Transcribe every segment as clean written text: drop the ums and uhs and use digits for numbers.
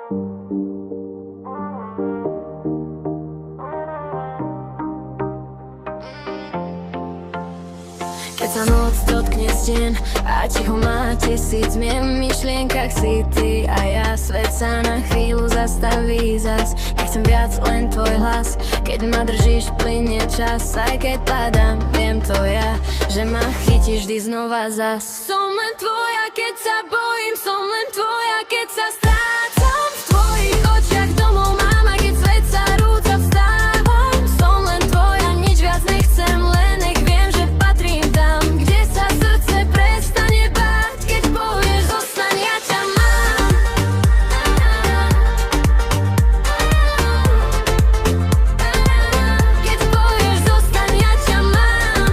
Keď sa noc dotkne stien a ticho má tisíc mien, v myšlienkach si ty a ja. Svet sa na chvíľu zastaví zas. Ja chcem viac, len tvoj hlas. Keď ma držíš, plynie čas. Aj keď padám, viem to ja, že ma chytíš vždy znova zas. Som len tvoja, keď sa bojím. Som len tvoja, keď sa strácam v tvojich očiach. Domov mám, a keď svet sa rúca, vstávam. Som len tvoja, nič viac nechcem, len nech viem, že patrím tam, kde sa srdce prestane báť. Keď povieš zostaň, ja ťa mám. Keď povieš zostaň, ja ťa mám.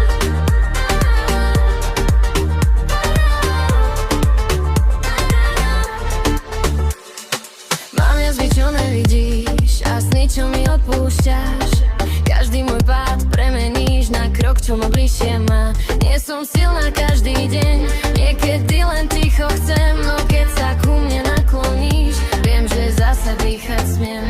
Mám jazvy, čo nevidíš, a sny, čo mi odpúšťaš. Každý môj pád premeníš na krok, čo ma bližšie má. Nie som silná každý deň, niekedy len ticho chcem. No keď sa ku mne nakloníš, viem, že zase dýchať smiem.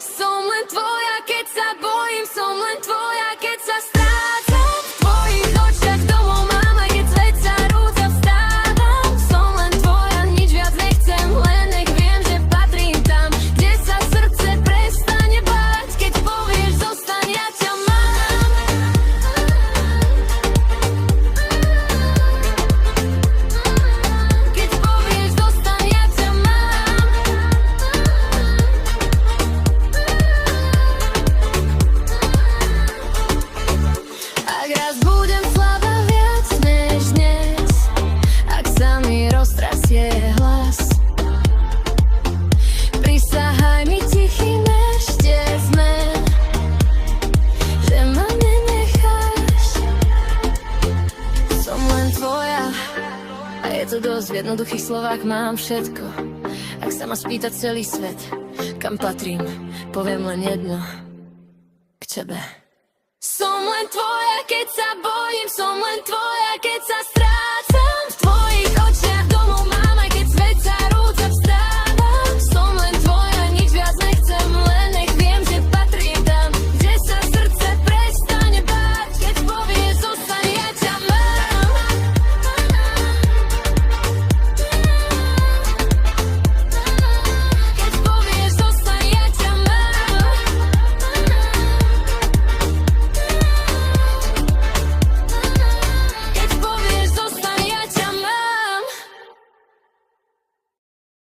Som len tvoja, keď sa bojím. Som len tvoja, keď sa strácam v tvojich očiach. Domov mám, aj keď svet sa rúca, vstávam. Som len tvoja, nič viac nechcem, len nech viem, že patrím tam, kde sa srdce prestane báť. Keď povieš zostaň, ja ťa mám. Keď povieš zostaň, ja ťa mám. Ak raz budem slabá viac než dnes, ak sa mi roztrasie hlas, prisahaj mi tichým ešte sme, že ma nenecháš. Som len tvoja a je to dosť, v jednoduchých slovách mám všetko. Ak sa ma spýta celý svet, kam patrím, poviem len jedno: k tebe. Som len tvoja, keď sa bojím. Som len tvoja, keď sa